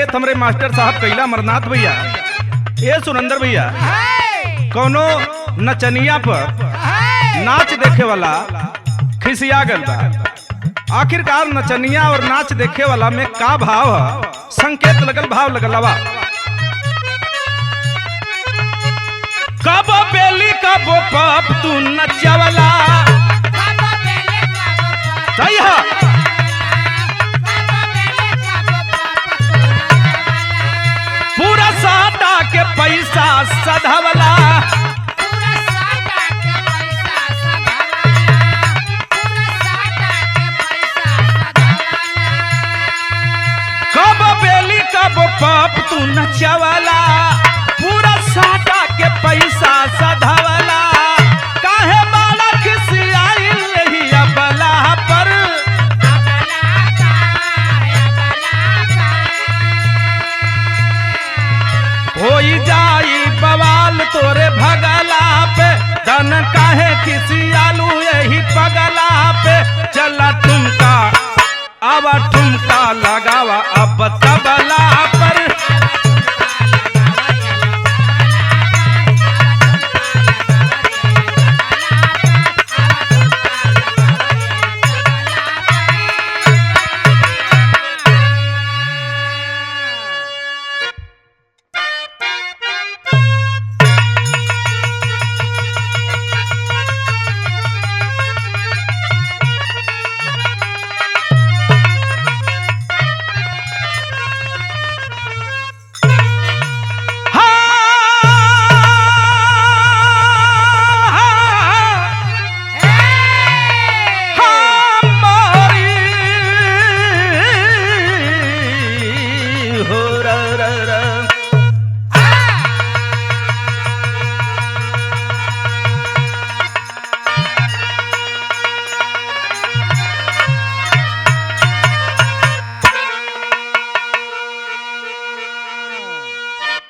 संकेत हमरे मास्टर साहब कैला अमरनाथ भैया, ये सुरेंद्र भैया, कोनो नचनिया पर नाच देखे वाला खिसिया गल बा। आखिरकार नचनिया और नाच देखे वाला में का भाव है, संकेत लगल, भाव लगल बा। कब बेली कब पप तू नचवला, सही है। पूरा साटा के पैसा सधवला, कब बेली कब पप तू नचवला, पूरा साटा के पैसा सधवला। काहे बाला खिसियाइल रहिया बला पर, होई जाई बवाल तोरे भगला पे, धन काहे खिसियालू यही पगला पे। चला ठुमका अब ठुमका लगावा अब तबला पर,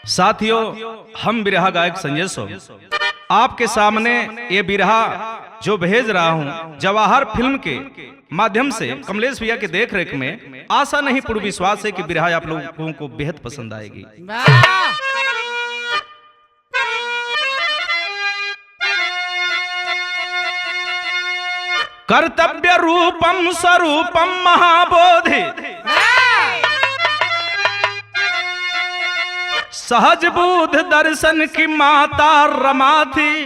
साथियों, हम बिरहा गायक संजय सो आपके सामने ये बिरहा जो भेज रहा हूं जवाहर फिल्म के माध्यम से कमलेश भैया के देख रेख में। आशा नहीं पूर्ण विश्वास है कि बिरहा आप लोगों को बेहद पसंद आएगी। कर्तव्य रूपम स्वरूपम महाबोधि, सहज बुध दर्शन की माता रमा थी।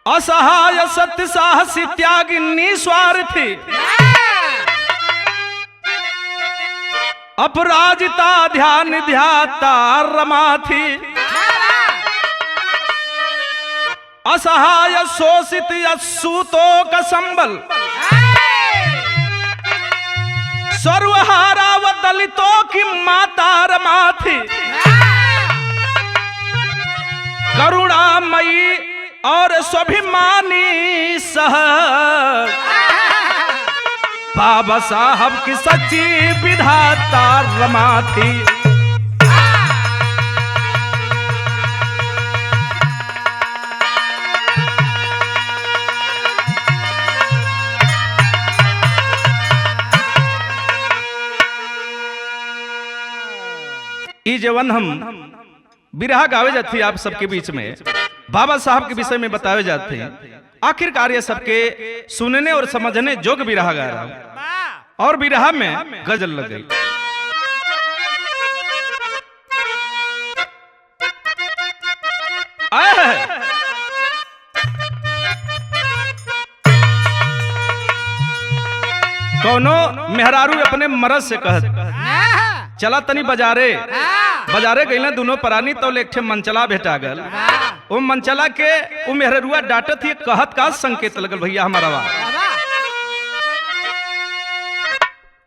असहाय सत्य साहसी त्यागी निस्वार्थी, अपराजिता ध्यान ध्याता रमा थी। असहाय शोषित असूतों का संबल, सर्वहारा व दलितों की माता रमा थी। करुणामयी और स्वाभिमानी सह बाबा साहब की सच्ची विधाता रमा थी। जवन हम बिरहा गावे जाते आप सबके बीच में बाबा साहब के विषय में बतावे जाते हैं। आखिरकार ये सबके सुनने और समझने जोग बिरहा गा रहा हूं और बिरहा में गजल लग गई। कौनो मेहरारू अपने मरद से कहत, चला तनी बाजारे बाजारे गई दोनों प्राणी तो एक मंचला भेटा गल। वो मंचला के वो मेहरुआ डांटत ही कहत का संकेत लगल भैया हमारा बा।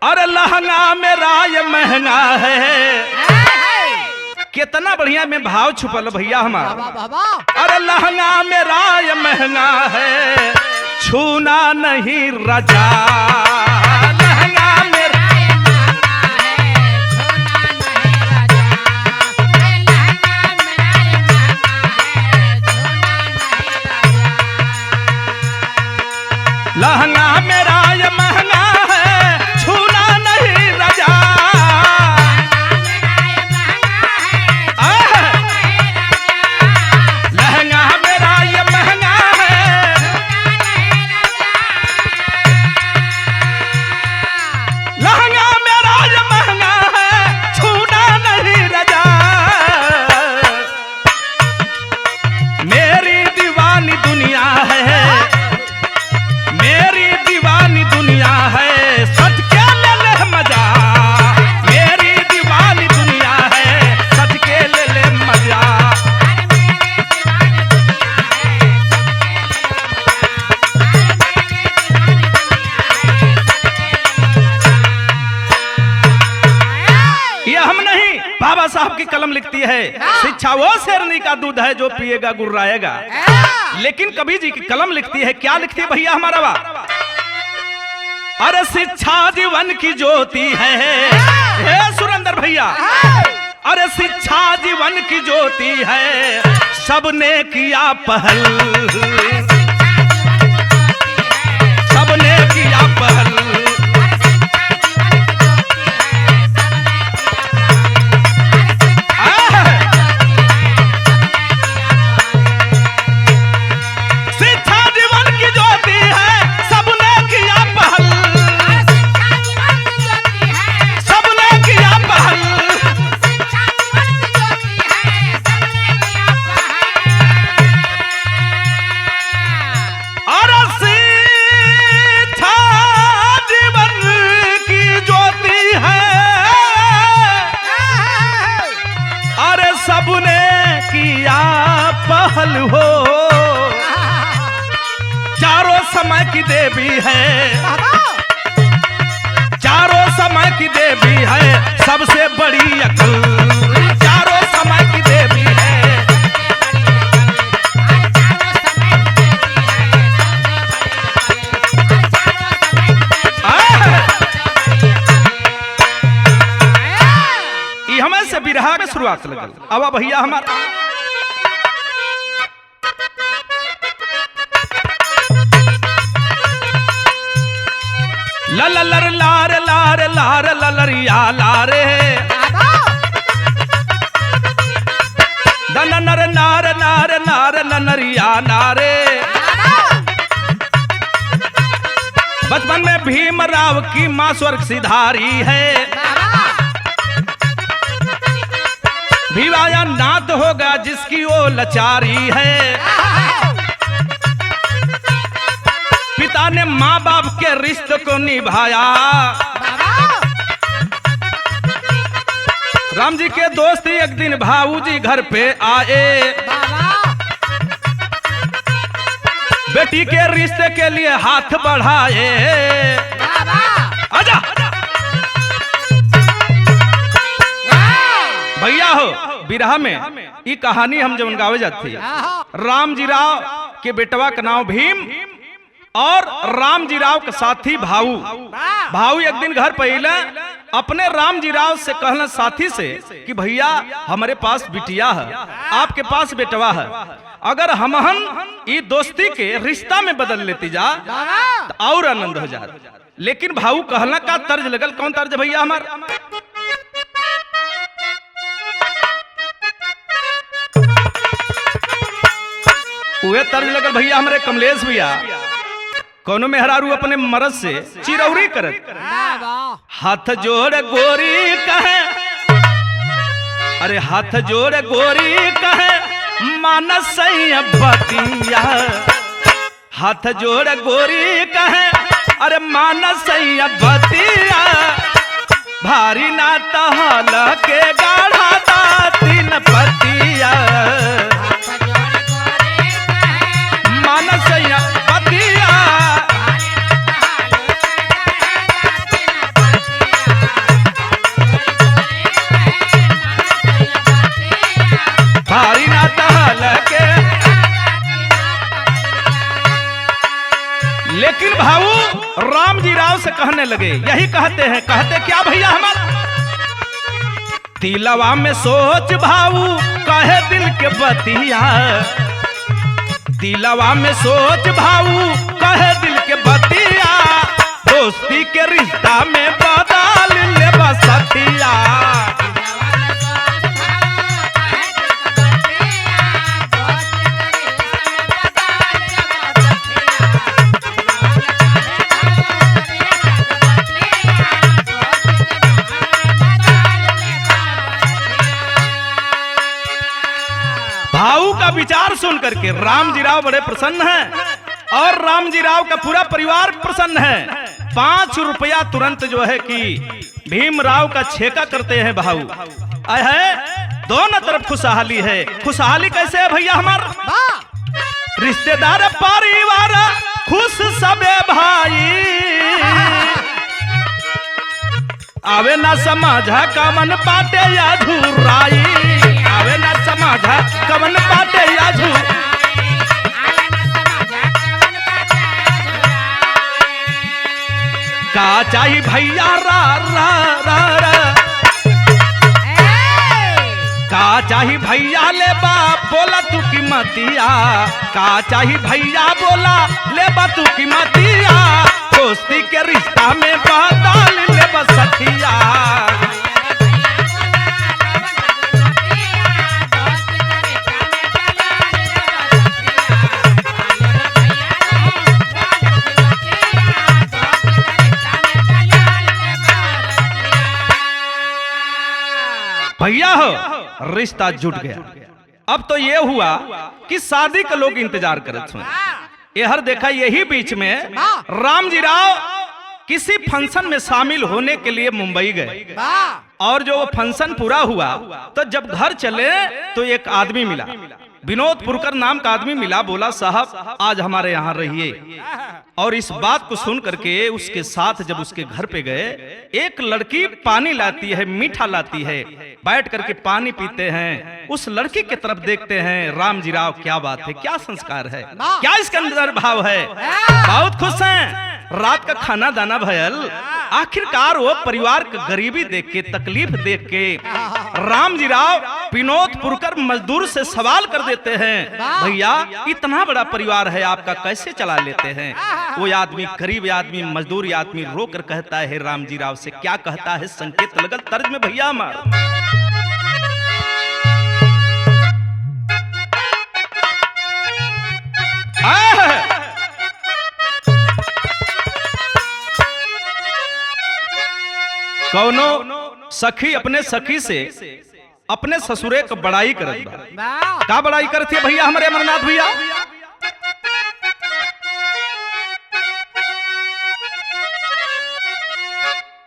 अरे लहंगा मेरा ये महंगा है, कितना बढ़िया में भाव छुपल भैया हमारा। अरे लहंगा मेरा ये महंगा है, छूना नहीं रजा। लहंगा मेरा ये महंगा है, छूना नहीं है, शिक्षा वो शेरनी का दूध है जो पिएगा गुर्राएगा। लेकिन कवि जी की कलम लिखती है, क्या लिखती है भैया हमारा बा? अरे शिक्षा जीवन की ज्योति है सुरेंद्र भैया, अरे शिक्षा जीवन की ज्योति है, सबने किया पहल, सबने किया पहल। शिक्षा जीवन की ज्योति है, सबने किया पहल, सबने किया पहल। अरे शिक्षा जीवन की ज्योति है, अरे सबने किया पहल हो, चारों समय की देवी है, चारों समय की देवी है, सबसे बड़ी अकल, चारों समय की देवी है। ई हमें से बिरहा के शुरुआत लगल। अब भैया हमारा ललर लार लार लार ललरिया लारे, दन नर नार नार नार नरिया नारे। बचपन में भीमराव की माँ स्वर्ग सिधारी है, भीवाया नाथ होगा जिसकी वो लाचारी है। पिता ने माँ बाप के रिश्ते को निभाया, राम जी के दोस्त एक दिन भाऊजी घर पे आए, बेटी के रिश्ते के लिए हाथ बढ़ाए। आजा भैया हो बिरहा में ये कहानी हम जब गावे जाती, राम जी राव के बेटवा का नाम भीम और राम जी राव का साथी भाऊ। भाऊ एक दिन घर पहले अपने राम जी राव से कहना साथी से कि भैया हमारे पास बिटिया है, आपके पास बेटवा है, अगर हमहन ये दोस्ती के रिश्ता में बदल लेती जा तो और आनंद हो जाए। लेकिन भाऊ कहना का तर्ज लगल, कौन तर्ज भैया हमारा? वे तर्ज लगल भैया हमारे कमलेश भैया, कौनो मेहरारू अपने मर्द से चिरौरी करत, हाथ जोड़ गोरी कहे, अरे हाथ जोड़ गोरी कहे मानस बतिया, हाथ जोड़ गोरी कहे अरे मानस बतिया, भारी ना तहल के गाढ़ा तीन पतिया, मानस बतिया, भारी ना तहल के। लेकिन भाऊ राम जी राव से कहने लगे, यही कहते हैं, कहते क्या भैया हमारा? तिलवा में सोच भाऊ कहे दिल के बतिया, तिलवा में सोच भाऊ कहे दिल के बतिया, दोस्ती के रिश्ता में बदल ले बसतिया। भाऊ का विचार सुन करके राम जी राव बड़े प्रसन्न हैं और राम जी राव का पूरा परिवार प्रसन्न है। 5 रुपया तुरंत जो है कि भीमराव का छेका करते हैं भाऊ। है दोनों तरफ खुशहाली है। खुशहाली कैसे है भैया हमारा? रिश्तेदार परिवार खुश सबे भाई, आवे ना समझा का मन पाटे या धुराई, चाही भैया रा रा रा रा का चाही भैया ले बा बोला तू कीमतिया का चाही भैया बोला ले बा तू कीमतिया दोस्ती के रिश्ता में बदल ले बस सखिया भैया हो रिश्ता जुट गया। अब तो ये हुआ कि शादी का लोग इंतजार करते हैं। यहर देखा यही बीच में रामजी राव किसी फंक्शन में शामिल होने के लिए मुंबई गए और जो वो फंक्शन पूरा हुआ तो जब घर चले तो एक आदमी मिला, विनोद पुरकर नाम का आदमी मिला। बोला साहब आज हमारे यहाँ रहिए। और इस बात को सुन करके उसके साथ जब उसके घर पे गए, एक लड़की पानी लाती है, मीठा लाती है, बैठ करके पानी पीते हैं। उस लड़की की तरफ देखते हैं। रामजी राव क्या बात है, क्या संस्कार है, क्या इसके अंदर भाव है, बहुत खुश हैं। रात का खाना दाना भयल, आखिरकार वो परिवार की गरीबी देख के, तकलीफ देख के रामजी राव विनोद पुरकर मजदूर से सवाल कर देते हैं, भैया इतना बड़ा परिवार है आपका, कैसे चला लेते हैं। वो आदमी, गरीब आदमी, मजदूर आदमी रोकर कहता है रामजी राव से, क्या कहता है, संकेत लगल तर्ज में भैया मार। कौनो सखी अपने सखी से अपने ससुरे का बड़ाई करत बा। का बड़ाई करती है भैया हमारे अमरनाथ भैया?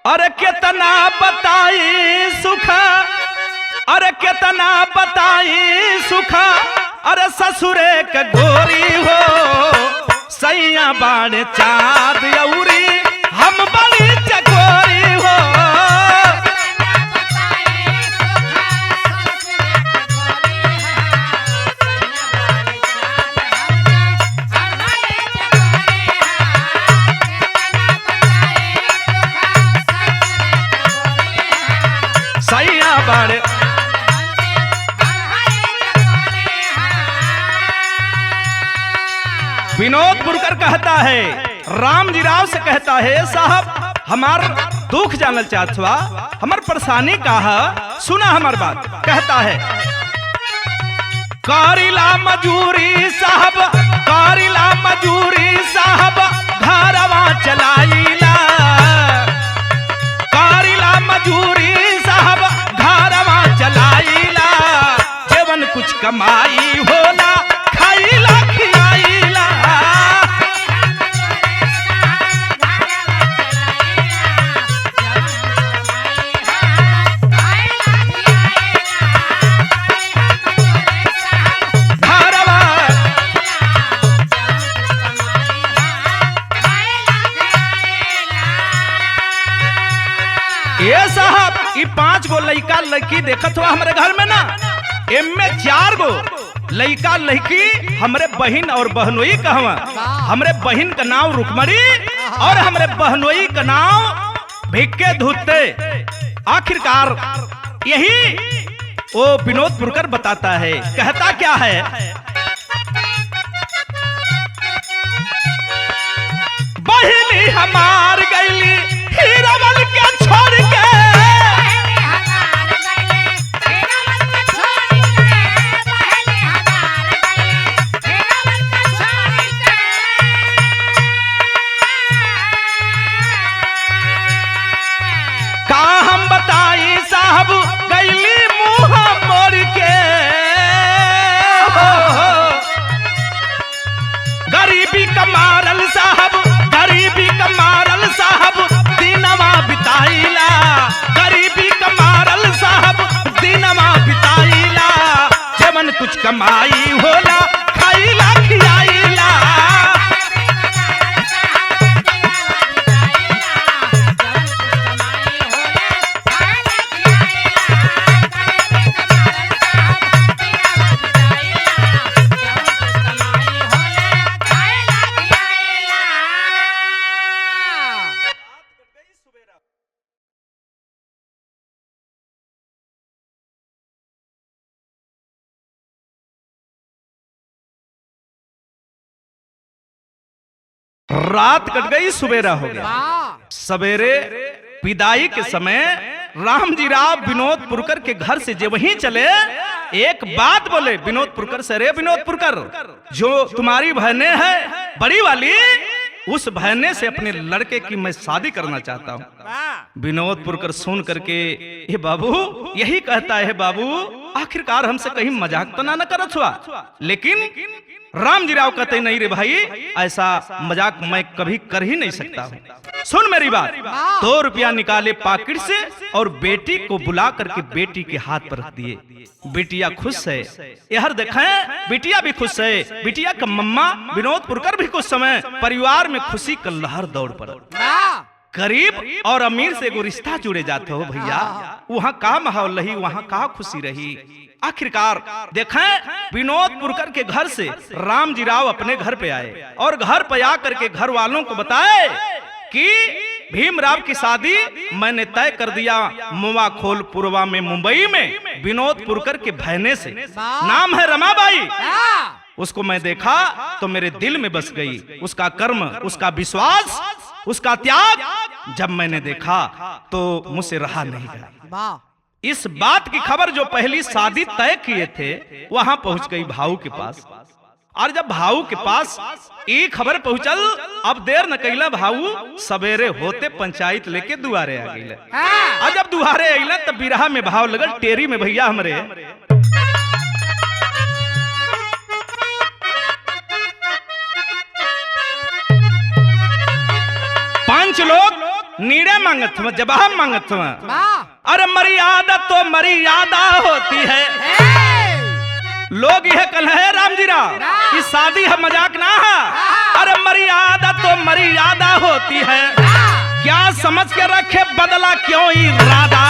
अरे कितना बताई सुखा, अरे कितना बताई सुखा, अरे ससुरे का गोरी हो, सैया बाण चाँद यौरी हम बड़ी चकोरी हो। सैया बाण विनोद पुरकर कहता है, रामजी राव से कहता है, साहब हमार दुख जानल चाहत हुआ, हमार परेशानी का है, सुना हमार बात। कहता है कारिला मजूरी साहब, कारिला मजूरी साहब घरवा चलाईला, कारिला मजूरी साहब घरवा चलाईला, जीवन कुछ कमाई होला खाईला खियाईला। ये साहब ये 5 गो लड़का लड़की देखत हुआ हमारे घर में ना, इनमें 4 गो लड़का लड़की हमरे बहन और बहनोई कहवा। हमरे बहन का नाम रुकमणी और हमरे बहनोई का नाम भिक्के धुत्ते। आखिरकार यही वो विनोद पुरकर बताता है, कहता क्या है, बहनी हमार गईली हीरावल के छोड़ के, का हम बताई साहब गईली मुंह मोड़ के, गरीबी का मारल साहब, गरीबी का मारल साहब दीनवा बिताईला, गरीबी का मारल साहब दीनवा बिताईला, जवन कुछ कमाई होला खाईला खियाईला। रात कट गई, सवेरा हो गया। सवेरे विदाई के समय रामजी राव विनोदपुरकर के घर से जब वहीं चले, एक बात बोले विनोदपुरकर से, रे विनोदपुरकर, जो तुम्हारी बहनें है बड़ी वाली, उस बहने से अपने लड़के की मैं शादी करना चाहता हूँ। विनोदपुरकर सुन करके, हे बाबू, यही कहता है बाबू, आखिरकार हमसे कहीं मजाक तो ना करत हुआ। लेकिन रामजी राव कहते नहीं रे भाई, ऐसा मजाक मैं कभी कर ही नहीं सकता हूँ। सुन मेरी बात। 2 रुपया निकाले पॉकेट से और बेटी को बुला करके बेटी के हाथ पर रख दिए। बेटिया खुश है, यहर देखें, बिटिया भी खुश है, बिटिया का मम्मा विनोदपुरकर भी कुछ समय परिवार में खुशी का लहर दौड़ पड़ा। गरीब और अमीर से एगो रिश्ता जुड़े जाते हो भैया, वहाँ का माहौल रही, वहाँ का खुशी रही। आखिरकार देखें, विनोदपुरकर के घर से रामजी राव अपने घर पे आए और घर पे आकर के घर वालों को बताए कि भीमराव की शादी मैंने तय कर दिया मुवा खोलपुरवा में, मुंबई में, विनोदपुरकर के बहने से, नाम है रमाबाई। उसको मैं देखा तो मेरे दिल में बस गई, उसका कर्म, उसका विश्वास, उसका त्याग जब मैंने देखा तो मुझसे रहा नहीं गया। इस बात की खबर जो पहली शादी तय किए थे वहां पहुंच गई भाऊ के पास। और जब भाऊ के पास ये खबर पहुंचल, अब देर न कैला, भाऊ सवेरे होते पंचायत लेके दुआरे आ गई। और जब दुआरे अइला तब बिरहा में भाव लगल टेरी में भैया हमरे। 5 लोग नीड़े मांगत हुआ, जवाब मांगत हुआ। अरे मर्यादा तो मर्यादा होती है, लोग यह कल है रामजी राव कि शादी है मजाक ना है। अरे मर्यादा तो मर्यादा होती है, क्या समझ के रखे बदला क्यों इरादा।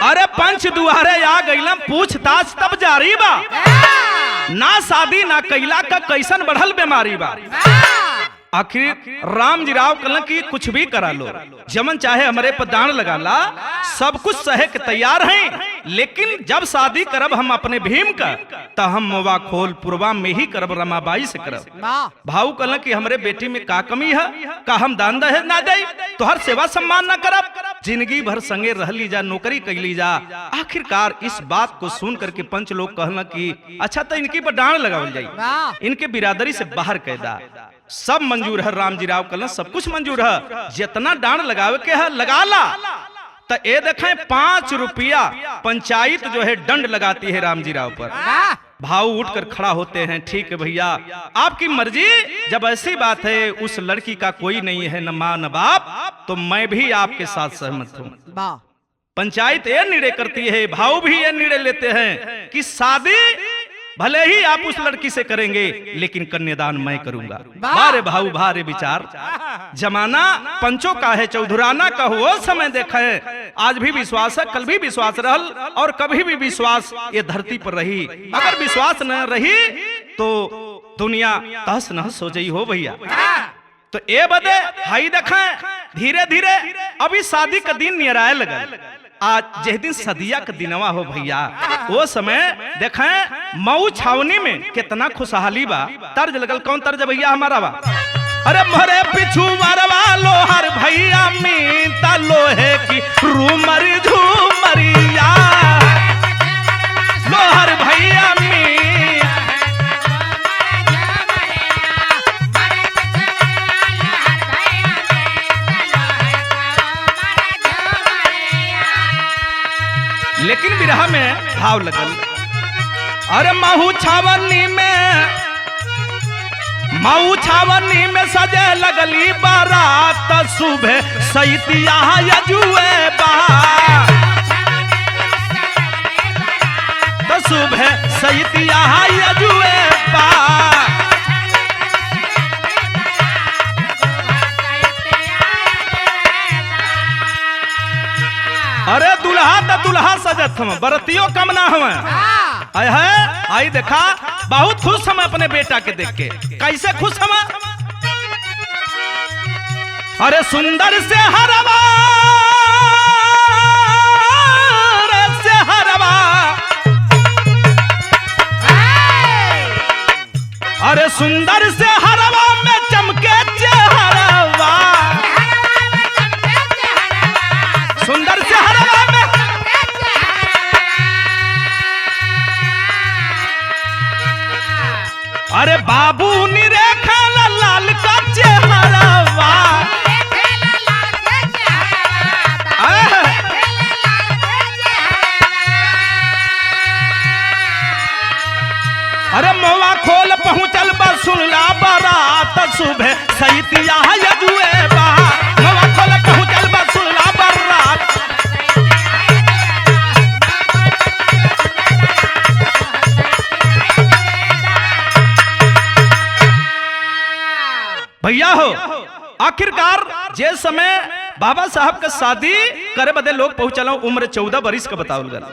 अरे पंच दुआरे आ गईला, पूछताछ तब जारी बा, ना शादी ना कैला का कैसन बढ़ल बीमारी बा। आखिर रामजी राव कहला कि कुछ भी करा लो, जमन चाहे हमारे पर दान लगा ला, सब कुछ सहे के तैयार हैं, लेकिन जब शादी करब हम अपने भीम का तो हम मोवा खोलपुरवा में ही करब, रमाबाई से करब। भाऊ कहला कि हमारे बेटी में का कमी है, का हम दान दहेज ना दे, तोहर सेवा सम्मान ना करब, जिंदगी भर संगे रह ली जा, नौकरी कर ली जा। आखिरकार इस बात को सुन करके पंच लोग कहला कि अच्छा तो इनकी पर दान लगावल जाए, इनके बिरादरी से बाहर कैदा। सब मंजूर है, रामजी राव कहला सब कुछ मंजूर है, जितना डांड लगावे के है लगा ला। तो ये देखें 5 रुपया पंचायत जो है दंड लगाती है रामजी राव पर। भाऊ उठकर खड़ा होते हैं, ठीक है भैया आपकी मर्जी, जब ऐसी बात है उस लड़की का कोई नहीं है न माँ न बाप, तो मैं भी आपके साथ सहमत हूँ। पंचायत ये निर्णय करती है, भाऊ भी ये निर्णय लेते हैं कि शादी भले ही आप उस लड़की से करेंगे लेकिन कन्यादान मैं करूंगा। भारे भाऊ भारे विचार, जमाना पंचों का है, चौधुराना का हो समय देखा है। आज भी विश्वास है, कल भी विश्वास रहल और कभी भी विश्वास ये धरती पर रही। अगर विश्वास न रही तो दुनिया तहस नहस हो जाई हो भैया। तो ए बदे हाई देखें, धीरे धीरे अभी शादी का दिन नियराए लगल। आज जिस दिन सदिया का दिनवा हो भैया, वो समय देखें मऊ छावनी में कितना खुशहाली बा। तर्ज लगल, कौन तर्ज भैया हमारा बा? अरे मरे पिछू मरवा लोहर भैया मीता लोहे की रूमर झूमरिया, लोहर भैया लेकिन विरह में भाव लगल। अरे महू छावनी में सजे लगली बारात, सुबह सैतिया यजुए बा, तो सुबह सैतिया यजुए बा। अरे दुल्हा तो दुल्हा सजत हम, बरतियों कम ना हम। आय है आई देखा, बहुत खुश हम अपने बेटा के देख के। कैसे खुश हम? अरे सुंदर से हरवा, से हरवा, सुंदर से हरवा में चमके चेहरवा, सुंदर से हरवा में, अरे बाबू निरेखा लाल का चेहरवा, अरे मोवा खोल पहुंचल बा सुनला बारात सुबह सैतिया यजुए बा, मोवा खोल पहुंचल बा सुनला बारात। भैया हो आखिरकार जे समय बाबा साहब का शादी करे बदे लोग पहुंचल उम्र 14 वर्ष का बतावल गल।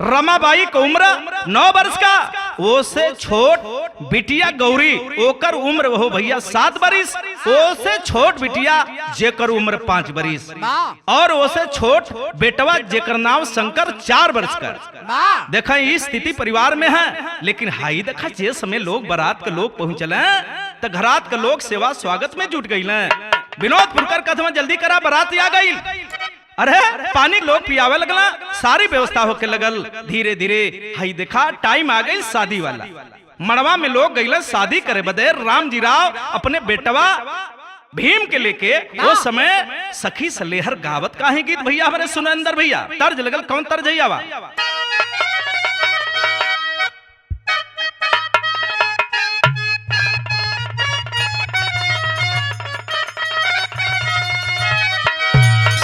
रमाबाई का उम्र 9 वर्ष का, वो से छोट बिटिया गौरी ओकर उम्र हो भैया 7 वर्ष, वो से छोट बिटिया जेकर उम्र 5 वर्ष, और वो से छोट बेटवा जेकर नाम शंकर 4 वर्ष का। देखा इस स्थिति परिवार में है, लेकिन हाई देखा जे समय लोग बारात के लोग पहुंचल तो घरात के लोग सेवा स्वागत में जुट गई। विनोद पुरकर कथमा जल्दी करा बारात आ गई। अरे पानी लोग पियावे लगला, सारी व्यवस्था होके लगल। धीरे धीरे हाई देखा टाइम आ गई शादी वाला। मड़वा में लोग गई शादी करे बदे। राम जी राव अपने बेटवा भीम के लेके वो समय सखी सलेहर गावत का है गीत भैया हमारे सुनंदर भैया। तर्ज लगल कौन तर्ज आवा?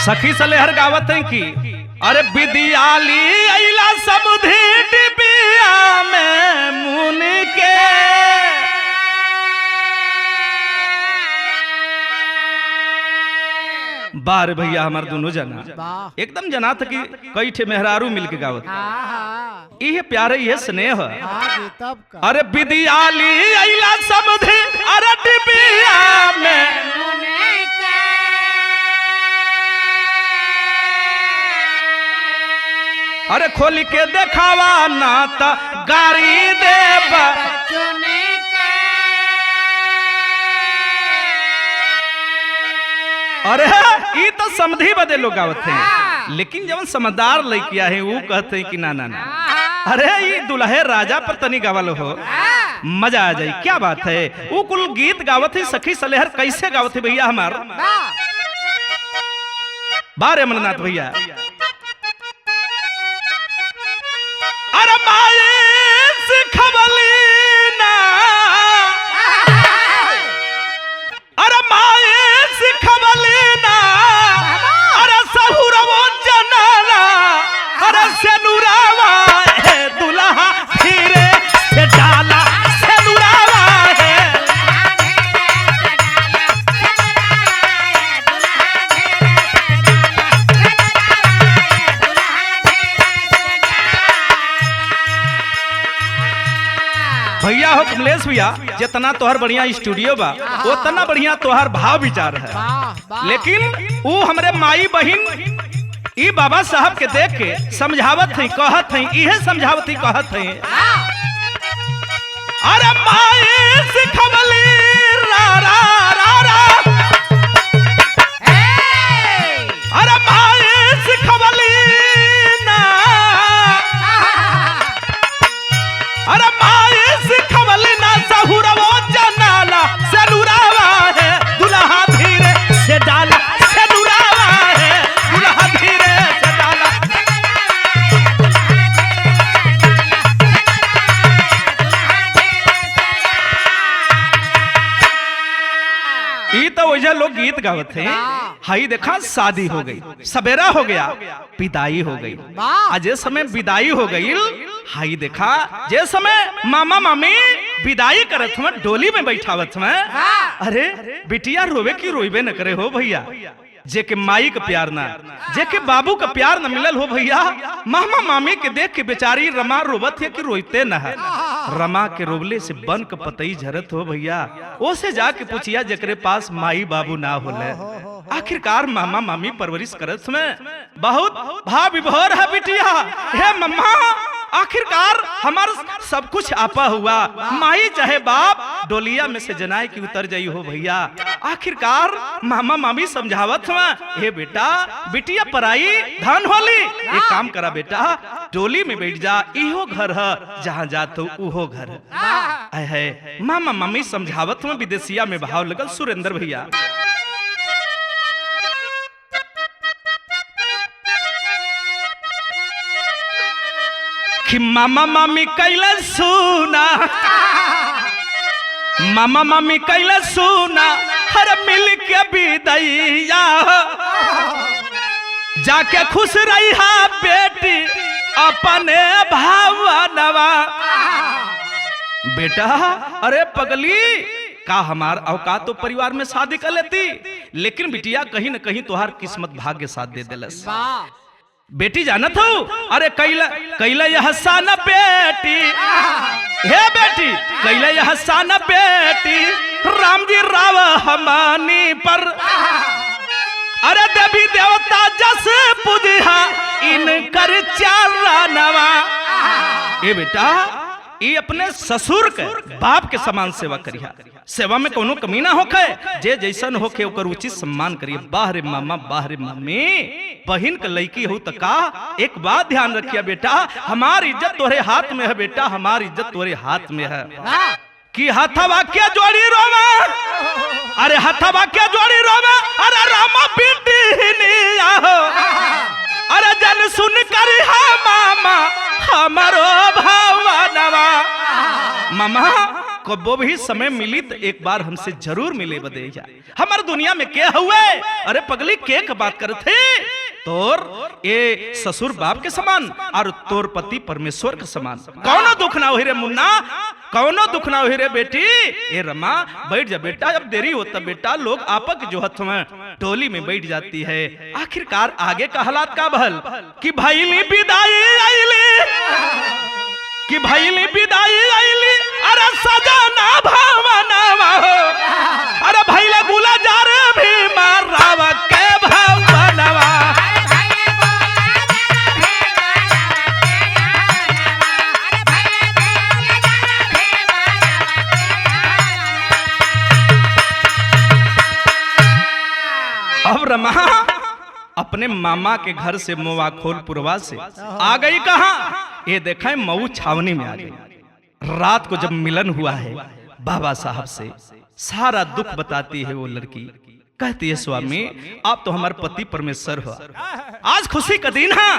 सखी सलेहर गावत है कि अरे विदियाली अइला समुधी डिबिया में मुन के, बार भैया हमार दोनों जना एकदम जना था कि कई ठे मेहरारू मिलके गावत। ये प्यारे ये स्नेह। अरे विदियाली अइला समुधी अरे डिबिया में, अरे खोल के देखावा ना ता गाड़ी देब। अरे ये तो समझी बदे लोग आवत हैं, लेकिन जब समझदार लड़किया है वो कहते हैं कि ना ना ना, अरे ये दुल्हे राजा पर तनी गावल हो मजा आ जाए। क्या बात है? वो कुल गीत गावत है सखी सलेहर कैसे गावत है भैया हमार बारे अमरनाथ भैया। अरे माए सिखवली ना, अरे माए सिखवली ना, अरे सहुरवो जनाला, अरे सेनुरावा है दुल्हा धीरे से डाला, सेनुरावा है। भैया हो कमलेश भैया, जितना तोहर बढ़िया स्टूडियो बा उतना बढ़िया तोहर भाव विचार है। लेकिन वो हमरे माई बहिन ई बाबा साहब के देख के समझावत है कहत है, इहे समझावत है कहत है। अरे माई सिखवली रा रा रा रा, अरे माई सिखवली ना, अरे माई सिखवली ना सहुरवो जनाला, सेनुरावा है दुल्हा धीरे से डाला, सेनुरावा है दुल्हा धीरे से डाला। ये तो वजह लोग गीत गावत हैं। हाई देखा शादी हो गई, सवेरा हो गया, विदाई हो गई। आज समय विदाई हो गई, हाई देखा जे समय मामा मामी विदाई करत हुआ डोली में बैठावत हुआ। अरे बिटिया रोवे की रोइबे न करे हो भैया, जे के माई का प्यार ना, जे के बाबू का प्यार न मिलल हो भैया। मामा मामी के देख के बेचारी रमा रोवत है कि रोइते न है। रमा के रोवले से बन के पतई झरत हो भैया। ओसे जाके पूछिया जकरे पास माई बाबू ना होले। आखिरकार मामा मामी परवरिश करत में बहुत भाव विभोर है बिटिया। हे मम्मा आखिरकार हमारा सब कुछ आपा हुआ, माई चाहे बाप डोलिया में से जनाए की उतर जाई हो भैया। आखिरकार मामा मामी समझावत हुआ, हे बेटा बिटिया पराई धन होली, एक काम करा बेटा डोली में बैठ जा, इहो घर है जहाँ जा तो उहो घर है। मामा मामी समझावत हुआ, विदेशिया में भाव लगल सुरेंद्र भैया। कि मामा मामी कैला सुना, मामा मामी कैला सुना, हर मिल के विदैया जाके खुश रही हा बेटी अपने भावनवा। बेटा अरे पगली का हमार औकात तो परिवार में शादी कर लेती, लेकिन बिटिया कहीं न कहीं तुहार किस्मत भाग्य साथ दे दिलस। बेटी जानत हो, अरे कैला यह सान बेटी, हे बेटी कैला यह सान बेटी राम जी राव हमानी पर, अरे देवी देवता जस पूजिहा इनकर चारणवा। ए बेटा ये अपने ससुर के बाप के समान सेवा करिया, सेवा में कोनो कमी ना होखे, जे जैसन होखे ओकर उचित सम्मान करिए। बाहरे मामा बाहरे मम्मी, बहन के लड़की हो तो का एक बात ध्यान रखिया बेटा, हमारी इज्जत तोरे हाथ में है बेटा, हमारी इज्जत तोरे हाथ में है। कि हथवा के जोड़ी रोवा, अरे हथवा के जोड़ी रोवा, अरे रामा बेटी आहो, अरे जन सुन कर मामा हमारो भावनवा। मामा कबो भी समय मिली तो एक बार हमसे जरूर मिले बदेजा, हमार दुनिया में के हुए। अरे पगली के बात करते, तोर ये ससुर बाप के समान और तोर पति परमेश्वर के समान, कौनो दुख ना हो रे मुन्ना, कौनो दुख ना हो रे बेटी। ए रमा बैठ जा बेटा, अब देरी होता बेटा, लोग आपक जो हथ में टोली में बैठ जाती है। आखिरकार आगे का हालात का बहल कि भाईली विदाई आईली, कि भाईली विदाई आईली, अरे सजाना भावनवा हो, अरे भाईले बुला जा रे भी मारावा के भावनवा। अब रमा अपने मामा के घर से मोवाखोलपुरवा से आ गई कहाँ, ये देखा मऊ छावनी में आ गई। रात को जब मिलन हुआ है बाबा साहब से, सारा दुख बताती है वो लड़की, कहती है स्वामी आप तो हमारे पति परमेश्वर हो, आज खुशी का दिन है,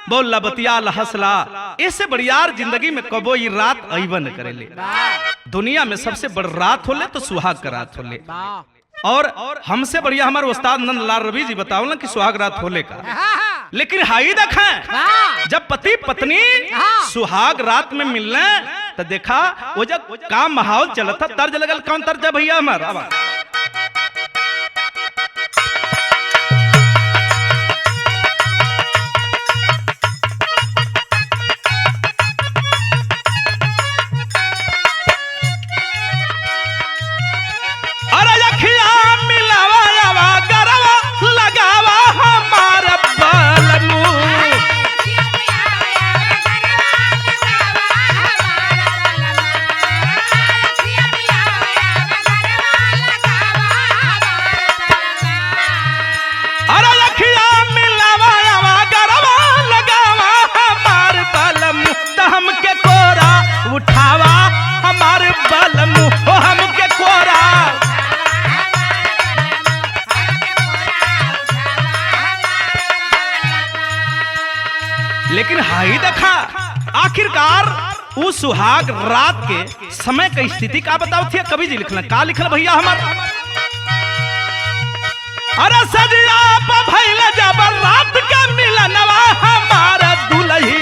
बोला बतिया हंसला, इससे बढ़िया जिंदगी में कबो ये रात अइबन करेले। दुनिया में सबसे बड़ रात होले तो सुहाग का रात होले, और हमसे बढ़िया हमारे उस्ताद नंदलाल रवि जी बताओ ना कि सुहाग रात होले का। लेकिन हाई देखा जब पति पत्नी सुहाग रात में मिलने तो देखा वो जब काम माहौल चला था, तर्ज लगल कौन तर्ज भैया हमारा। लेकिन हाई देखा आखिरकार उस सुहाग रात के समय की स्थिति का बताओ थी कवि जी लिखना का लिखल भैया हमार। अरे सजिया भैला जब रात के मिलनवा हमारा दुल्ही,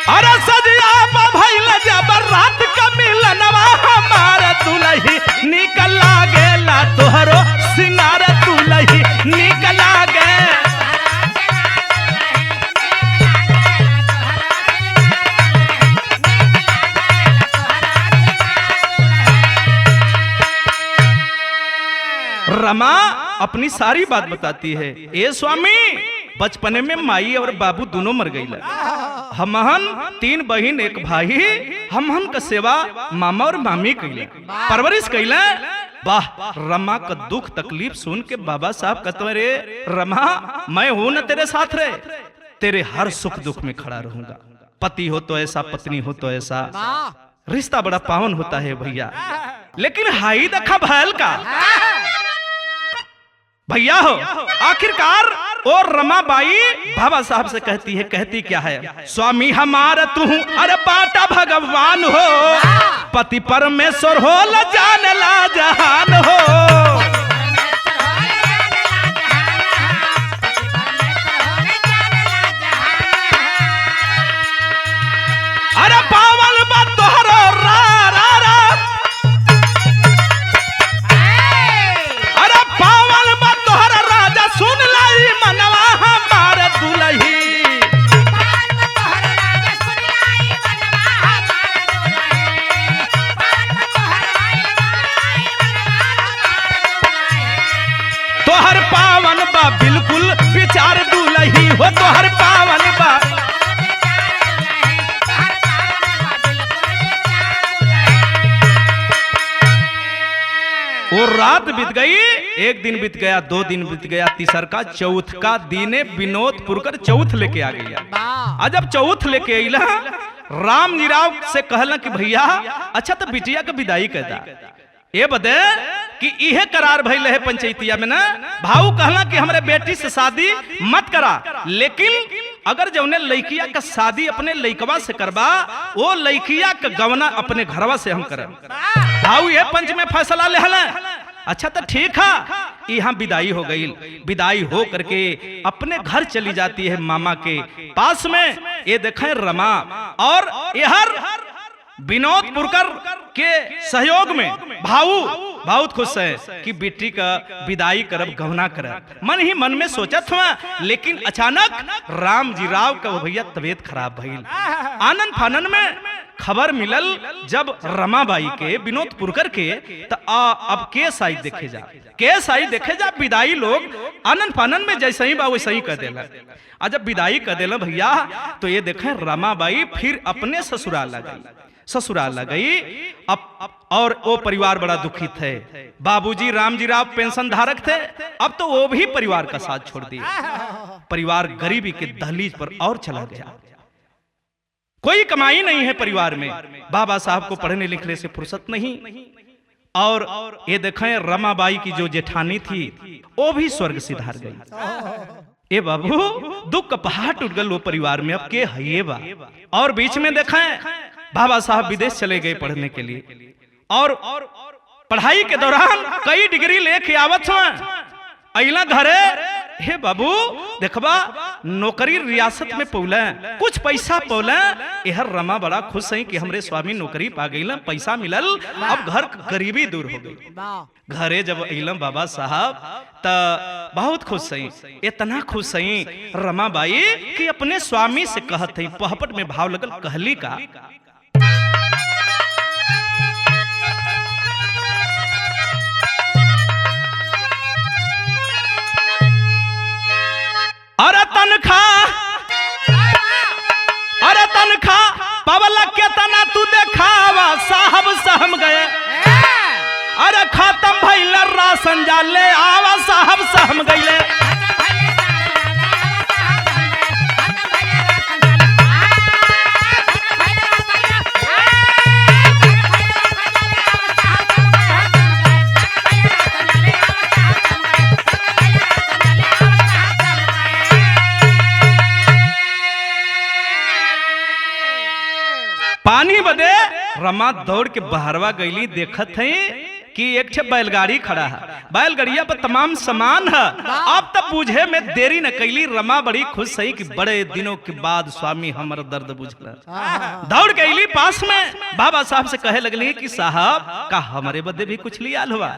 अरे सजिया भैला जब रात के मिलनवा हमारा दुल्ही, निकल लागेला तोहरो सिंगार दुल्ही, निकल लागे रमा अपनी सारी बात बताती है। ए स्वामी, बचपने में माई और बाबू दोनों मर गई। हमहन 3 बहन 1 भाई, हमहन का सेवा मामा और मामी कैले, परवरिश कैले। वाह, रमा का दुख तकलीफ सुन के बाबा साहब कहते रे रमा, मैं हूं ना तेरे साथ रे, तेरे हर सुख दुख में खड़ा रहूंगा। पति हो तो ऐसा, पत्नी हो तो ऐसा, रिश्ता बड़ा पावन होता है भैया। लेकिन हाई देखा भैल का भैया हो। आखिरकार और रमाबाई बाबा साहब से कहती क्या है? स्वामी हमारा तू अरे बाटा भगवान हो, पति परमेश्वर हो ल जान ला जहान हो। अरे पावन बा तोहरो रा रा रा, अरे पावन बा तोहरा राजा सुन लाई मनवा हमारे दुलही। तोहर पावन बा बिल्कुल विचार दुलही हो, तोहर पावन बा। वो रात बीत गई, 1 दिन बीत गया, 2 दिन बीत गया, तीसर का चौथ का दिने विनोद पुरकर चौथ लेके आ गया। जब चौथ लेके अला, राम निराव से कहला कि भैया अच्छा तो बिटिया का विदाई कहता ये बदे कि इहे करार भइल है पंचायतिया में ना। भाऊ कहला कि हमरे बेटी से शादी मत करा, लेकिन अगर जौने लड़किया का शादी अपने लड़कवा से करबा, वो लड़किया का गवना अपने घरवा से हम करब। भाऊ ये पंच में फैसला ले हला। अच्छा तो ठीक है। यहाँ विदाई हो गई। विदाई हो करके अपने घर चली जाती है मामा के पास में। ये देखें रमा और यहर विनोद पुरकर के सहयोग में भाऊ बहुत खुश है कि बेटी का विदाई करब, गहना करब। मन ही मन में सोचत हुआ, लेकिन अचानक राम जी राव का भैया तबीयत खराब भइल। आनंद फानन में खबर मिलल जब रमाबाई के विनोद पुरकर के, तो अब केस आई देखे जा, केस आई देखे जा। विदाई लोग आनंद फानन में जैसे ही बा वैसे ही कह देला। जब विदाई कह देला भैया, तो ये देखें रमाबाई फिर अपने ससुराल आ गई। अब और वो परिवार बड़ा दुखित है। बाबूजी रामजी राव पेंशन धारक थे, अब तो वो भी परिवार का साथ छोड़ दिया। परिवार गरीबी के दहलीज पर और चला गया। कोई कमाई नहीं है परिवार में। बाबा साहब को पढ़ने लिखने से फुर्सत नहीं। और ये देखें रमाबाई की जो जेठानी थी वो भी स्वर्ग सिधार गई। ए बाबू, दुख का पहाड़ टूट गल वो परिवार में। अब के है बा। और बीच में देखें बाबा साहब विदेश चले गए पढ़ने के लिए, और पढ़ाई के दौरान कई डिग्री लेके आवत अला घरे। हे बाबू देखबा, नौकरी रियासत में पौले, कुछ पैसा पौले। यह रमा बड़ा खुश है कि हमरे स्वामी नौकरी पा गई, पैसा मिलल, अब घर गरीबी दूर हो गई। घरे जब अइलम बाबा साहब त बहुत खुश है। इतना खुश है रमाबाई कि अपने स्वामी से कहत है, पहपट में भाव लगल, कहली का अरे तनखा पवला के तना तू देखावा, साहब सहम गए। अरे खत्म भइल राशन जाले आवा, साहब सहम गइले। पानी बदे रमा दौड़ के बहरवा गईली। देखत है कि एक छे बैलगाड़ी खड़ा है, बैलगाड़िया पर तमाम सामान है। अब तक बुझे में देरी न कैली। रमा बड़ी खुश है कि बड़े दिनों के बाद स्वामी हमारा दर्द बुझल। दौड़ गईली पास में, बाबा साहब से कहे लगली कि साहब का हमारे बदे भी कुछ लिया हुआ।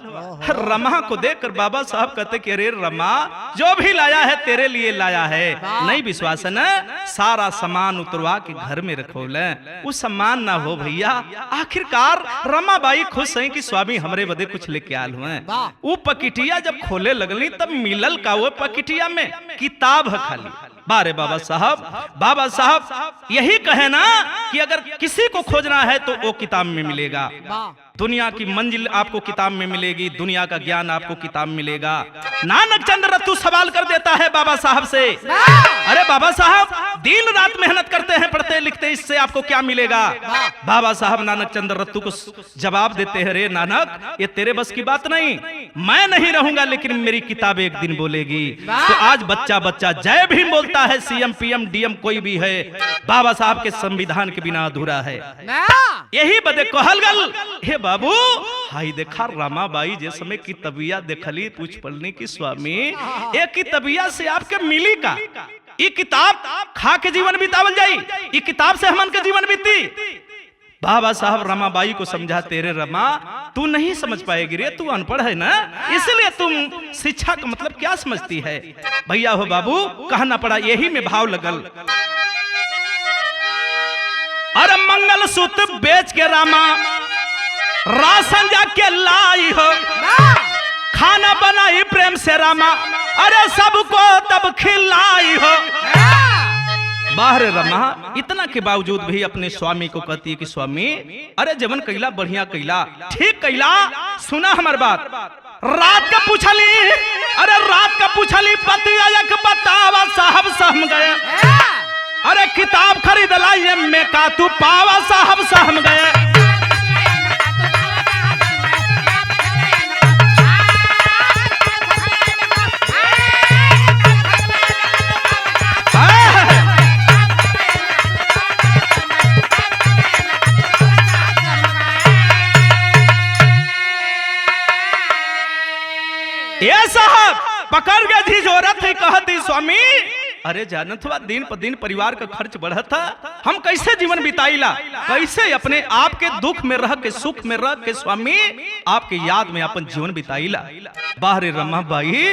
रमा को देखकर बाबा साहब कहते कि अरे रमा, जो भी लाया है तेरे लिए लाया है। नहीं विश्वास है न? सारा सामान उतरवा के घर में रखो ले, वो सामान ना हो भैया। आखिरकार रमाबाई खुश है कि स्वामी हमारे तोहरे बदे कुछ लेके आल हुए। वो पकिटिया जब खोले लगली तब मिलल का वो पकिटिया में किताब है खाली। बारे बाबा साहब यही कहे ना कि अगर किसी को खोजना है तो वो किताब में मिलेगा। दुनिया की मंजिल आपको किताब में मिलेगी, दुनिया का ज्ञान आपको किताब मिलेगा। नानक चंद्र रत्तू सवाल कर देता है बाबा साहब से, अरे बाबा साहब दिन रात मेहनत करते हैं, पढ़ते लिखते, इससे आपको क्या मिलेगा? बाबा साहब नानक चंद्र रत्तू को जवाब देते हैं, रे नानक ये तेरे बस की बात नहीं, मैं नहीं रहूंगा लेकिन मेरी किताब एक दिन बोलेगी। तो आज बच्चा बच्चा जय भीम बोलता है, सीएम पीएम डीएम कोई भी है, बाबा साहब के संविधान के बिना अधूरा है। यही बदे कहल गल, हे बाबू हाई देखा रामाबाई जे समय की तबिया देखली पूछ पड़ने की स्वामी एक की तबिया से आपके मिली का? ये किताब खा के जीवन बितावल जाई, ये किताब से हमन के जीवन बीती। बाबा साहब रमाबाई को समझाते, रे रमा तू नहीं समझ पाएगी रे, तू अनपढ़ है ना, इसलिए तुम शिक्षा का मतलब क्या समझती है? भैया हो बाबू कहना पड़ा, यही में भाव लगल। अरे मंगल सूत्र बेच के रामा राशन जाके लाई हो, खाना बनाई प्रेम से रामा, अरे सबको तब खिलाई हो। बाहर रमा इतना के बावजूद भी अपने स्वामी को कहती है कि स्वामी अरे जवन कैला बढ़िया कैला, ठीक कैला, सुना हमार बात। रात का पूछली, अरे रात का पूछली पति आयक बतावा साहब सहम गए, अरे किताब खरीद लाई में का तू पावा साहब सहम गए। ये साहब पकड़ के झिझोरत है, कहती स्वामी अरे जानत हुआ दिन पर दिन परिवार का खर्च बढ़त था, हम कैसे जीवन बिताईला, कैसे अपने आप के दुख में रह के सुख में रह के स्वामी आपके याद में अपन जीवन बिताईला। बाहरे रमाबाई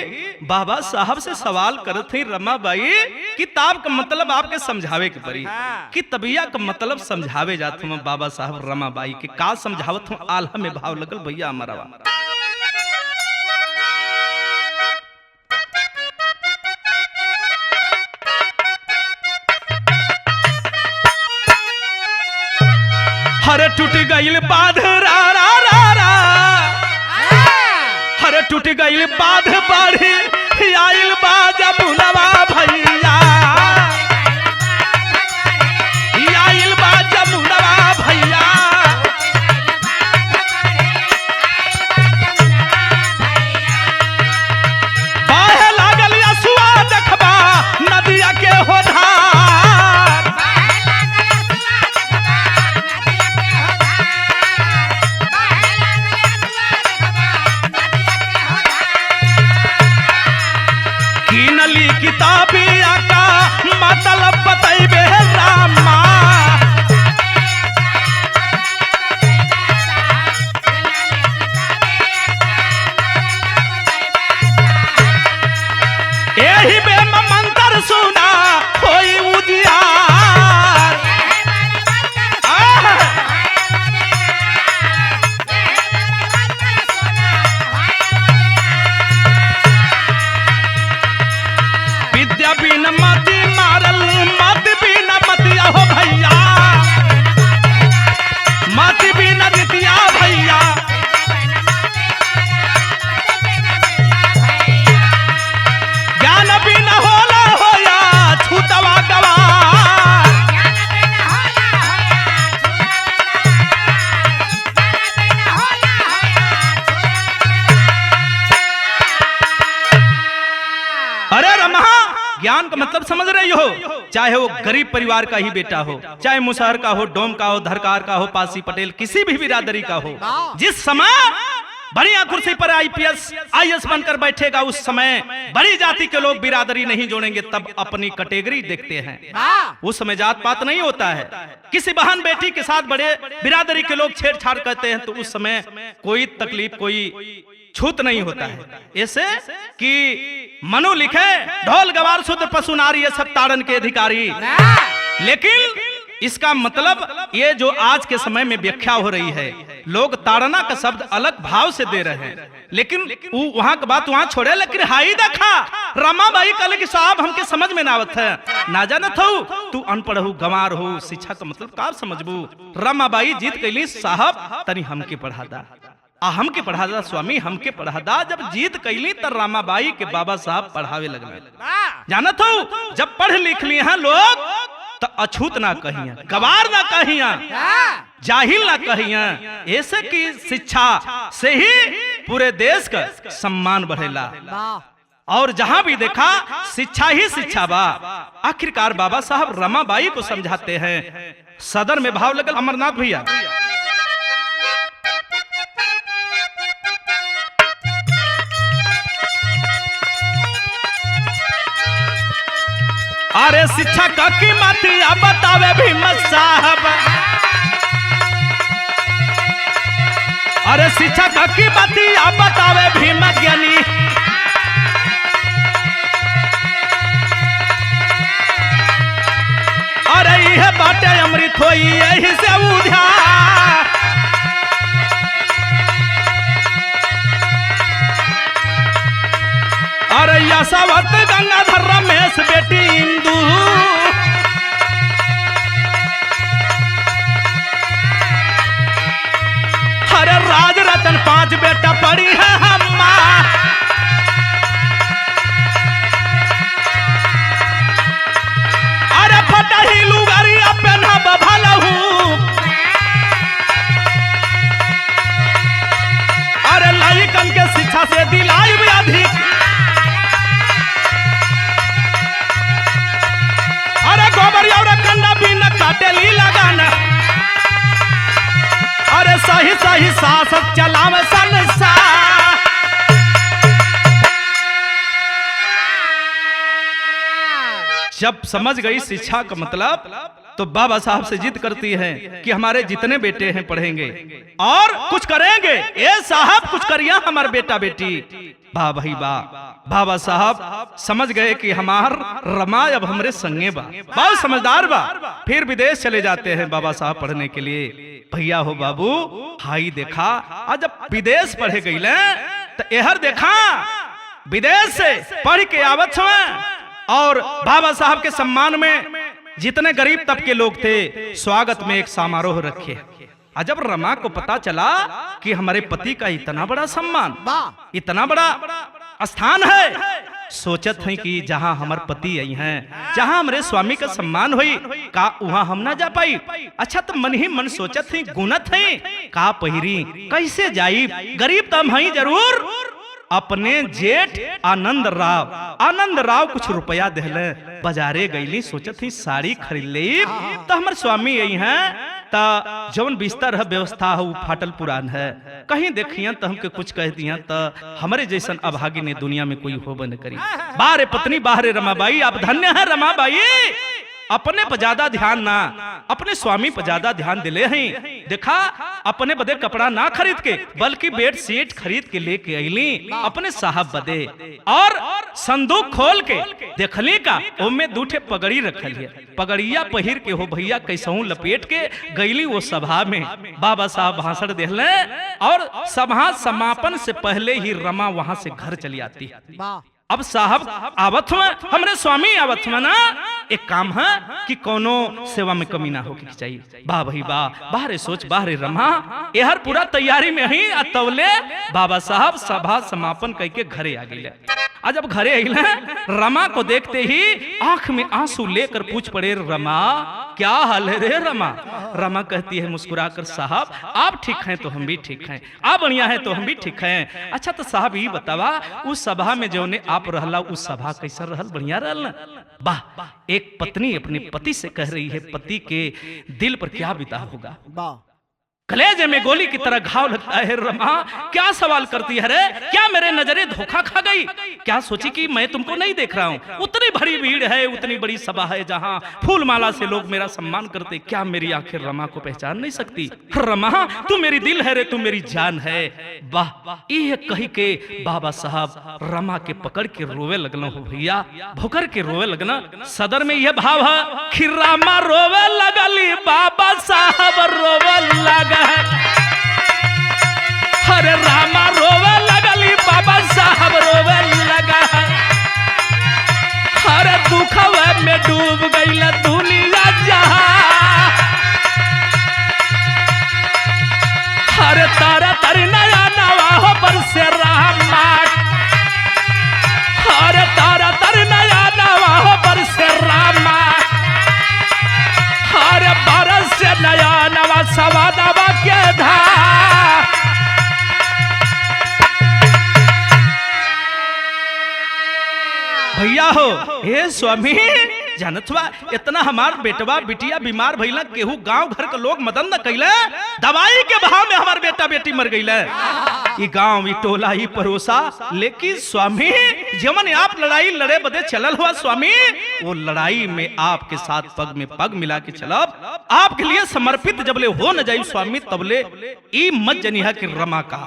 बाबा साहब से सवाल करत थी, रमाबाई किताब का मतलब आपके समझावे के पड़ी, कि तबिया का मतलब समझावे जात हूँ। बाबा साहब रमाबाई के का समझावत हूँ, आल्हा में भाव लगल भैया हमारा। हरे टूट गईल बाध रा रा रा रा, हरे टूट गईल बाध बाढ़ी आइल बाजा बुनवा भैया, आइल बाजा बुनवा भैया। बाहे लागल यसुआ देखबा नदिया के हो धार, किताबिया का मतलब बतैबे रामा, यही बे मंत्र सुना कोई उजियार। विद्या बिन मति मारल, मत बिन मतिया हो भैया, मत बिन रितिया भैया, ज्ञान बिन होला होया छूटवा गवा। अरे रमा ज्ञान का मतलब समझ रही हो, चाहे वो गरीब परिवार का ही बेटा हो, चाहे मुसहर का हो, डोम का हो, धरकार का हो, पासी पटेल किसी भी बिरादरी का हो, जिस समय बढ़िया कुर्सी पर आईपीएस आईएएस बनकर बैठेगा उस समय बड़ी जाति के लोग बिरादरी नहीं जोड़ेंगे, तब अपनी कैटेगरी देखते हैं। उस समय जात पात नहीं होता है। किसी बहन बेटी के साथ बड़े बिरादरी के लोग छेड़छाड़ करते हैं तो उस समय कोई तकलीफ कोई छूत नहीं होता है। ऐसे कि मनु लिखे ढोल गवार शूद्र पशु नारी ये सब ताड़न के अधिकारी, लेकिन इसका मतलब ये जो आज के समय में व्याख्या हो रही है लोग ताड़ना का शब्द अलग भाव से दे रहे हैं, लेकिन वहां की बात वहां छोड़े। लेकिन हाई देखा रमाबाई कहले कि साहब हमके समझ में ना आवत है, ना जानत हो, तू अनपढ़ हो, गंवार हो, शिक्षा का मतलब का समझबू। रमाबाई जीत कैली, साहब तनी हमके पढ़ा दा, हमके पढ़ा दा स्वामी, हमके पढ़ा दा। जब जीत कैली तो रमाबाई के बाबा साहब पढ़ावे लगने। जानत हो, जब पढ़ लिख लिए हैं लोग तो अछूत ना कहिया, गवार ना कहिया, जाहिल ना कहिया। ऐसे की शिक्षा से ही पूरे देश का सम्मान बढ़ेला। और जहां भी देखा शिक्षा ही शिक्षा बा। आखिरकार बाबा साहब रमाबाई को समझाते हैं। सदर में भाव लगल अमरनाथ भैया। अरे शिक्षा का कीमत अब बतावे भीम साहब, अरे शिक्षा का कीमत अब बतावे भीम ज्ञानी। अरे यह बाटे अमृत होई यही से उधार। अरे यशवंत गंगाधर रमेश बेटी इंदू, अरे राज रतन 5 बेटा पड़ी है अम्मा। अरे फटही लुगारी अपना बभलहू, अरे लइकन के शिक्षा से दिलाई भी अधिक। अरे गोबर और कंडा भी न काटेली लगाना। अरे सही सही शासक चलावे संसार। जब समझ गई शिक्षा का मतलब तो बाबा साहब से जिद करती है कि हमारे जितने बेटे हैं पढ़ेंगे और कुछ करेंगे। ए साहब कुछ करिए हमारे बेटा बेटी। वाह भाई वाह, बाबा साहब समझ गए कि हमार रमा अब हमरे संगे बा, बहुत समझदार बा। फिर विदेश चले जाते हैं बाबा साहब पढ़ने के लिए। भैया हो बाबू, हाई देखा आज जब विदेश पढ़े गई तो एहर देखा विदेश से पढ़ के आवत और बाबा साहब के सम्मान में जितने गरीब तबके लोग थे स्वागत में एक समारोह रखे। जब रमा को पता चला कि हमारे पति का इतना बड़ा सम्मान, इतना बड़ा स्थान है, सोचत है कि जहां हमारे पति आई हैं, जहां हमारे स्वामी का सम्मान हुई, का वहां हम ना जा पाई। अच्छा तो मन ही मन सोचत है, गुनत है का पहिरी, कैसे जाई, गरीब तो हम ही जरूर। अपने जेठ आनंद राव कुछ रुपया देले, बाजारे गईली, सोचत ही साड़ी खरीद ले तो हमारे स्वामी यही हैं ता जौन बिस्तर है व्यवस्था है वो फाटल पुरान है, कहीं देखिए तो हमके कुछ कह दिया तो हमारे जैसन अभागी ने दुनिया में कोई हो न करी। बारे पत्नी बाहरे रमाबाई, आप धन्य है रमाबाई, अपने पर ज्यादा ध्यान ना, अपने स्वामी पर ज्यादा ध्यान दिले हैं। देखा अपने बदे कपड़ा ना खरीद के बल्कि बेड शीट खरीद के लेके अली अपने साहब बदे। और संदूक खोल के देखली का ओमे 2 ठे पगड़ी रखल है, पगड़िया पहिर के हो भैया कैसहू लपेट के गईली वो सभा में। बाबा साहब भाषण देले और सभा समापन से पहले ही रमा वहां से घर चली आती। अब साहब आवत हुआ, हमरे स्वामी आवत हुआ ना, एक काम है कि कोनो सेवा में कमी ना होगी चाहिए। वाह भाई वाह, बाहरे सोच बाहरे रमा, यहर पूरा तैयारी में ही अतवले बाबा साहब सभा समापन करके घरे आ गए। आज जब घरे आइले रमा को देखते ही आंख में आंसू लेकर पूछ पड़े, रमा क्या हाल है रे रमा। रमा कहती है मुस्कुराकर, साहब आप ठीक हैं तो हम भी ठीक हैं, आप बढ़िया हैं तो हम भी ठीक हैं। अच्छा तो साहब ये बतावा उस सभा में जो ने आप रहला उस सभा कैसा रहल, बढ़िया रहल ना। वाह, एक पत्नी अपने पति से कह रही है पति के दिल पर क्या बीता होगा, कलेजे में गोली की तरह घाव लगता है। रमा क्या सवाल करती है रे, क्या मेरे नजरें धोखा खा गई, क्या सोची कि मैं तुमको नहीं देख रहा हूँ, उतनी बड़ी भीड़ है, उतनी बड़ी सभा है जहाँ फूल माला से लोग मेरा सम्मान करते, क्या मेरी आंखें रमा को पहचान नहीं सकती। रमा तू मेरी दिल है रे, तू मेरी जान है। वाह, ये कही के बाबा साहब रमा के पकड़ के रोवे लगना हो भैया, भोकर के रोवे लगना। सदर में यह भाव है कि रमा रोवे लगली, बाबा साहब रोवे लगा। भैया हो हे स्वामी जानत बा इतना हमार बेटवा बिटिया बीमार भइला केहू गांव घर के लोग मदद न कैले दवाई के भाव में हमार बेटा बेटी मर गईले ई गांव ई टोला ई परोसा लेकिन स्वामी जमन आप लड़ाई लड़े बदे चलल हुआ स्वामी वो लड़ाई में आपके साथ पग में पग मिला के चलब आपके लिए समर्पित जबले हो न जाई स्वामी तबले ई मत जनिहा कि रमा का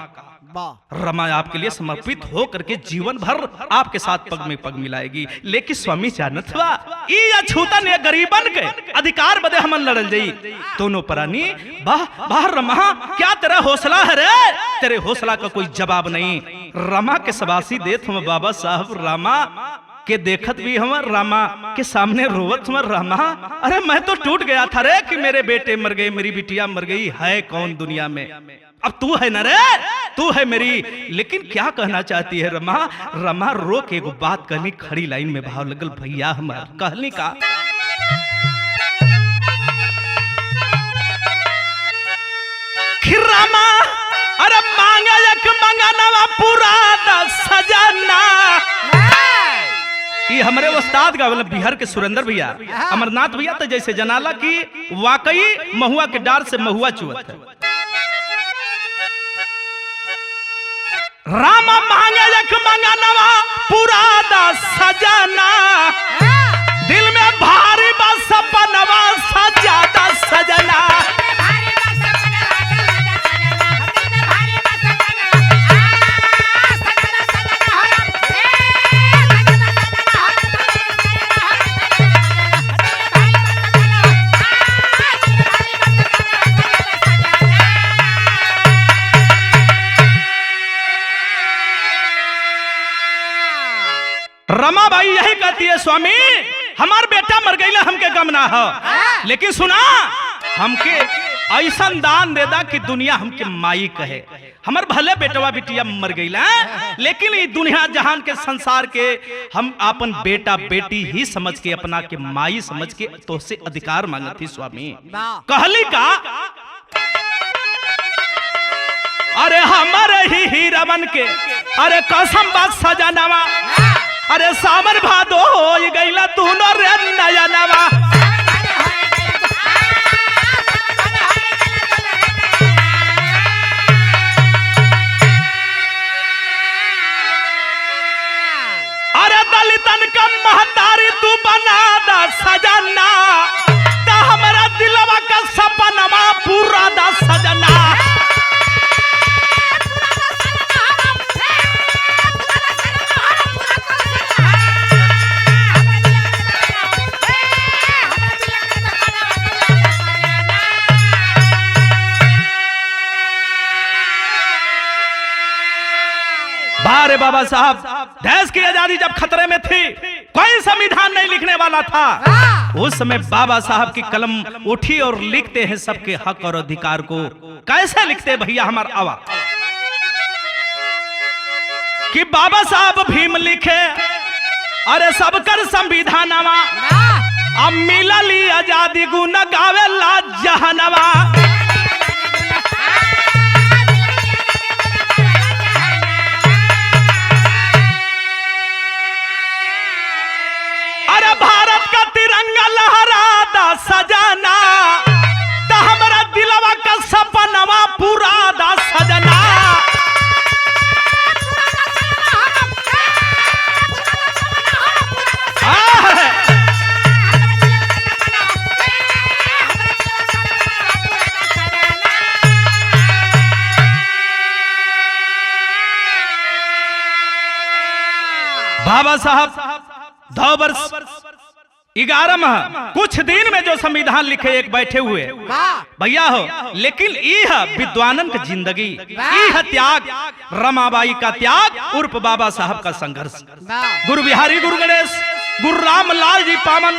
रमा आपके लिए समर्पित हो करके जीवन भर आपके साथ पग में पग मिलाएगी लेकिन स्वामी जानत बा ई अछूता ने गरीबन के अधिकार बदे हमन लड़ल जाई दोनों प्राणी वाह वाह रमा क्या तेरा हौसला है रे तेरे हौसला का कोई जवाब नहीं रमा के सबासी देत हम बाबा साहब रमा के देखत भी हम रामा के सामने रोवत हम रामा अरे मैं तो टूट गया था रे कि मेरे बेटे मर गए मेरी बिटिया मर गई है कौन दुनिया में अब तू है न रे तू है मेरी लेकिन क्या कहना चाहती है रमा रमा रो के एगो बात कहनी खड़ी लाइन में भाव लगल भैया हमार कहनी का रमा अरे मांगा एक मंगाना पूरा सजना ये हमारे उस्ताद का मतलब बिहार के सुरेंद्र भैया अमरनाथ भैया तो जैसे जनाला की वाकई महुआ के डार से महुआ चुवत है रामा मांगे एक मंगानवा पूरा सजना दिल में भारी बस सपनवा सजादा सजना रमा भाई यही कहती है स्वामी हमार बेटा मर गई हमके गम ना हो लेकिन सुना हमके ऐसा दान दे दा कि दुनिया हमके माई कहे हमार भले बेटवा बिटिया मर गई लेकिन ये दुनिया जहान के संसार के हम अपन बेटा बेटी ही समझ के अपना के माई समझ के तो से अधिकार मांगती स्वामी कहली का अरे हमारे ही हीरावन के अरे कसम बात सजानावा अरे सामर भादो हो गईला तू नो रे नया नवा अरे दलितन का महतारी तू बना दा सजना ता हमारा दिलवा का सपनवा पूरा दा सजना अरे बाबा साहब देश की आजादी जब खतरे में थी कोई संविधान नहीं लिखने वाला था उस समय बाबा साहब की कलम उठी और लिखते हैं सबके हक और अधिकार को कैसे लिखते भैया हमारा आवा कि बाबा साहब भीम लिखे अरे सबकर संविधानवा अब मिलली आजादी गुण गावे ला जहानवा भारत का तिरंगा लहरादा सजना तो हमारा दिलवा का सपनवा पूरा दा सजना बाबा साहब 2 वर्ष 11 माह कुछ दिन में जो संविधान लिखे एक बैठे हुए भैया हो लेकिन यह विद्वानन की जिंदगी यह त्याग रमाबाई का त्याग उर्फ बाबा साहब का संघर्ष गुरु बिहारी गुरु गणेश गुरु रामलाल जी पावन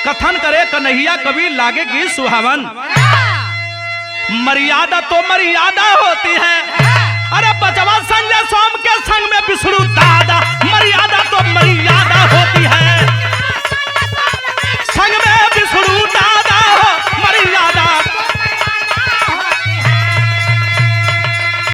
कथन करे कन्हैया कवि लागेगी सुहावन मर्यादा तो मर्यादा होती है